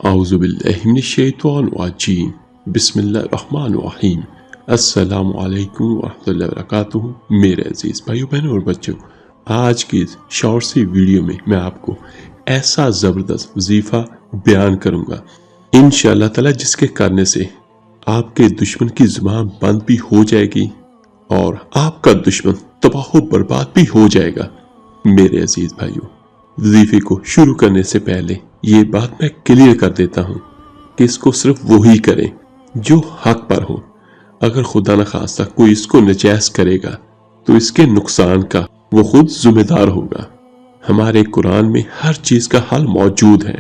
اعوذ باللہ من الشیطان الرجیم بسم اللہ الرحمن الرحیم السلام علیکم ورحمۃ اللہ وبرکاتہ۔ میرے عزیز بھائیو بہنوں اور بچوں، آج کی اس شارٹ سی ویڈیو میں میں آپ کو ایسا زبردست وظیفہ بیان کروں گا انشاءاللہ تعالی، جس کے کرنے سے آپ کے دشمن کی زبان بند بھی ہو جائے گی اور آپ کا دشمن تباہ و برباد بھی ہو جائے گا۔ میرے عزیز بھائیو، وظیفے کو شروع کرنے سے پہلے یہ بات میں کلیئر کر دیتا ہوں کہ اس کو صرف وہی کریں جو حق پر ہو۔ اگر خدا نخواستہ کوئی اس کو نجائز کرے گا تو اس کے نقصان کا وہ خود ذمہ دار ہوگا۔ ہمارے قرآن میں ہر چیز کا حل موجود ہے۔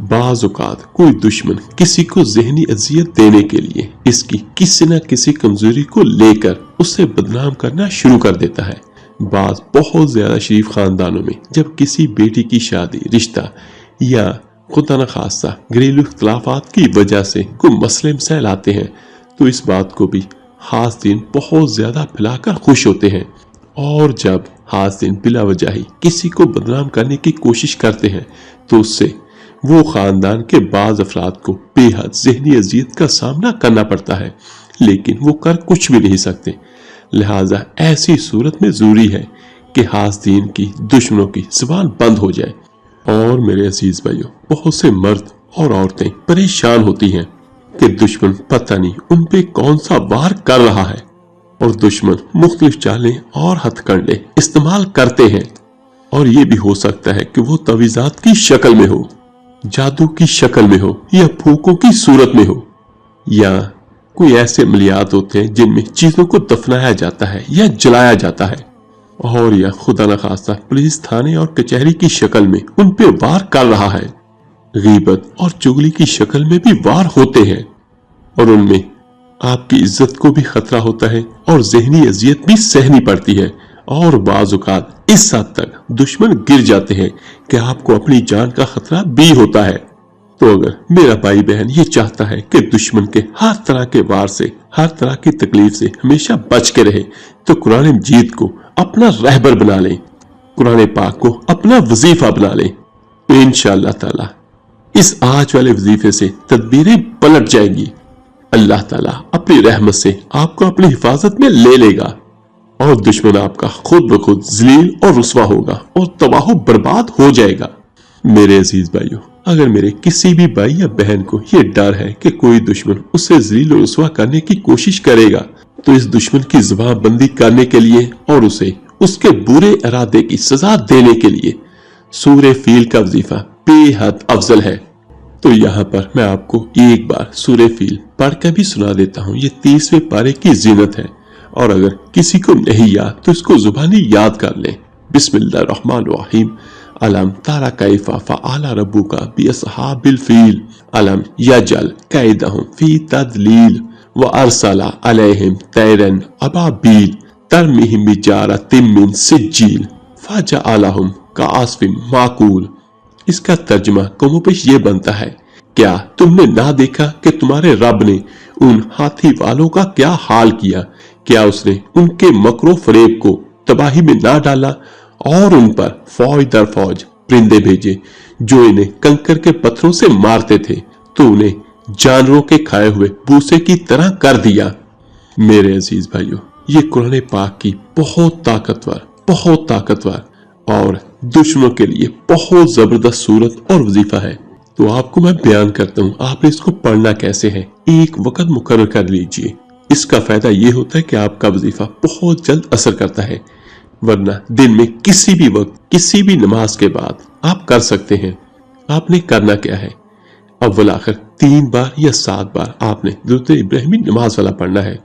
بعض اوقات کوئی دشمن کسی کو ذہنی اذیت دینے کے لیے اس کی کسی نہ کسی کمزوری کو لے کر اسے بدنام کرنا شروع کر دیتا ہے۔ بعض بہت زیادہ شریف خاندانوں میں جب کسی بیٹی کی شادی، رشتہ یا خدا نخواستہ گھریلو اختلافات کی وجہ سے کوئی مسئلے مسائل آتے ہیں تو اس بات کو بھی حاسدین بہت زیادہ پھیلا کر خوش ہوتے ہیں، اور جب حاسدین بلا وجہ ہی کسی کو بدنام کرنے کی کوشش کرتے ہیں تو اس سے وہ خاندان کے بعض افراد کو بے حد ذہنی اذیت کا سامنا کرنا پڑتا ہے، لیکن وہ کر کچھ بھی نہیں سکتے۔ لہٰذا ایسی صورت میں ضروری ہے کہ حاسدین کی، دشمنوں کی زبان بند ہو جائے۔ اور میرے عزیز بھائیوں، بہت سے مرد اور عورتیں پریشان ہوتی ہیں کہ دشمن پتہ نہیں ان پہ کون سا وار کر رہا ہے، اور دشمن مختلف چالیں اور ہتھ کنڈے استعمال کرتے ہیں، اور یہ بھی ہو سکتا ہے کہ وہ تعویذات کی شکل میں ہو، جادو کی شکل میں ہو، یا پھونکوں کی صورت میں ہو، یا کوئی ایسے عملیات ہوتے ہیں جن میں چیزوں کو دفنایا جاتا ہے یا جلایا جاتا ہے، اور یا خدا نخواستہ پولیس تھانے اور کچہری کی شکل میں ان پہ وار کر رہا ہے۔ غیبت اور چغلی کی شکل میں بھی وار ہوتے ہیں، اور ان میں آپ کی عزت کو بھی خطرہ ہوتا ہے اور ذہنی اذیت بھی سہنی پڑتی ہے، اور بعض اوقات اس حد تک دشمن گر جاتے ہیں کہ آپ کو اپنی جان کا خطرہ بھی ہوتا ہے۔ تو اگر میرا بھائی بہن یہ چاہتا ہے کہ دشمن کے ہر طرح کے وار سے، ہر طرح کی تکلیف سے ہمیشہ بچ کے رہے، تو قرآن مجید کو اپنا رہبر بنا لیں، قرآن پاک کو اپنا وظیفہ بنا لیں، تو انشاءاللہ تعالی اس آج والے وظیفے سے تدبیریں پلٹ جائیں گی۔ اللہ تعالیٰ اپنی رحمت سے آپ کو اپنی حفاظت میں لے لے گا، اور دشمن آپ کا خود بخود ذلیل اور رسوا ہوگا اور تباہ و برباد ہو جائے گا۔ میرے عزیز بھائیوں، اگر میرے کسی بھی بھائی یا بہن کو یہ ڈر ہے کہ کوئی دشمن اسے ذلیل و رسوا کرنے کی کوشش کرے گا، تو اس دشمن کی زبان بندی کرنے کے لیے اور اسے اس کے برے ارادے کی سزا دینے کے لیے سورہ فیل کا وظیفہ بے حد افضل ہے۔ تو یہاں پر میں آپ کو ایک بار سورہ فیل پڑھ کے بھی سنا دیتا ہوں۔ یہ 30ویں پارے کی زینت ہے، اور اگر کسی کو نہیں یاد تو اس کو زبانی یاد کر لیں۔ بسم اللہ الرحمن الرحیم۔ علم تارا کیف فعل ربک باصحاب الفیل علم یجعل کیدہم فی تضلیل وارسل علیہم طیرا ابابیل ترمیہم بحجارۃ من سجیل فجعلہم کعصف مأکول۔ اس کا ترجمہ کم و بیش یہ بنتا ہے، کیا تم نے نہ دیکھا کہ تمہارے رب نے ان ہاتھی والوں کا کیا حال کیا؟ کیا اس نے ان کے مکر و فریب کو تباہی میں نہ ڈالا اور ان پر فوج در فوج پرندے بھیجے جو انہیں کنکر کے پتھروں سے مارتے تھے، تو انہیں جانوروں کے کھائے ہوئے بوسے کی طرح کر دیا۔ میرے عزیز بھائیو، یہ قرآن پاک کی بہت طاقتور اور دشمنوں کے لیے بہت زبردست صورت اور وظیفہ ہے۔ تو آپ کو میں بیان کرتا ہوں آپ نے اس کو پڑھنا کیسے ہے۔ ایک وقت مقرر کر لیجئے، اس کا فائدہ یہ ہوتا ہے کہ آپ کا وظیفہ بہت جلد اثر کرتا ہے، ورنہ دن میں کسی بھی وقت، کسی بھی نماز کے بعد آپ کر سکتے ہیں۔ آپ نے کرنا کیا ہے، اول آخر 3 بار یا 7 بار آپ نے درود ابراہیمی نماز والا پڑھنا ہے،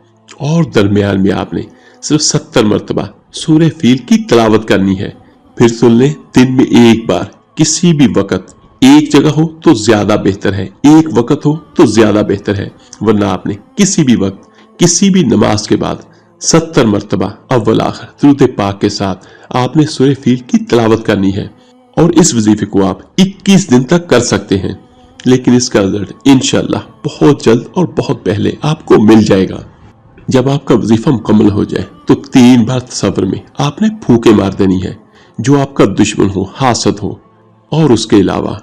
اور درمیان میں آپ نے صرف 70 مرتبہ سورہ فیل کی تلاوت کرنی ہے۔ پھر سن لیں، دن میں 1 بار، کسی بھی وقت، ایک جگہ ہو تو زیادہ بہتر ہے، ایک وقت ہو تو زیادہ بہتر ہے، ورنہ آپ نے کسی بھی وقت، کسی بھی نماز کے بعد 70 مرتبہ اول آخر درود پاک کے ساتھ آپ نے سورہ فیل کی تلاوت کرنی ہے، اور اس وظیفے کو آپ 21 دن تک کر سکتے ہیں، لیکن اس کا رزلٹ انشاءاللہ بہت جلد اور بہت پہلے آپ کو مل جائے گا۔ جب آپ کا وظیفہ مکمل ہو جائے تو 3 بار تصور میں آپ نے پھونکے مار دینی ہے جو آپ کا دشمن ہو، حاسد ہو، اور اس کے علاوہ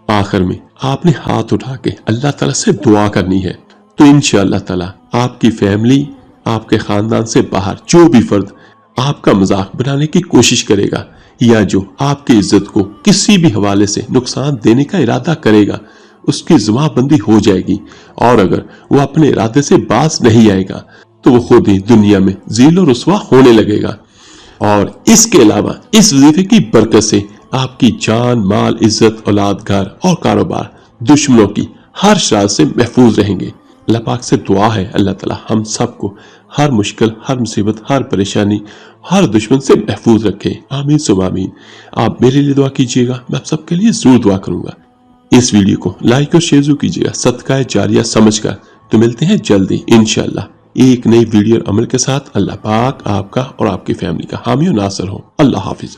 آخر میں آپ نے ہاتھ اٹھا کے اللہ تعالیٰ سے دعا کرنی ہے، تو انشاءاللہ تعالیٰ آپ کی فیملی، آپ کے خاندان سے باہر جو بھی فرد آپ کا مذاق بنانے کی کوشش کرے گا یا جو آپ کی عزت کو کسی بھی حوالے سے نقصان دینے کا ارادہ کرے گا، اس کی زبان بندی ہو جائے گی، اور اگر وہ اپنے ارادے سے باز نہیں آئے گا تو وہ خود ہی دنیا میں ذلیل و رسوا ہونے لگے گا۔ اور اس کے علاوہ اس وظیفے کی برکت سے آپ کی جان، مال، عزت، اولاد، گھر اور کاروبار دشمنوں کی ہر شر سے محفوظ رہیں گے۔ اللہ پاک سے دعا ہے اللہ تعالیٰ ہم سب کو ہر مشکل، ہر مصیبت، ہر پریشانی، ہر دشمن سے محفوظ رکھے، آمین ثم آمین۔ آپ میرے لیے دعا کیجیے گا، میں آپ سب کے لیے ضرور دعا کروں گا۔ اس ویڈیو کو لائک اور شیئر ضرور کیجیے گا صدقہ جاریہ سمجھ کر۔ تو ملتے ہیں جلدی انشاءاللہ ایک نئی ویڈیو اور عمل کے ساتھ۔ اللہ پاک آپ کا اور آپ کی فیملی کا حامی و ناصر ہو۔ اللہ حافظ۔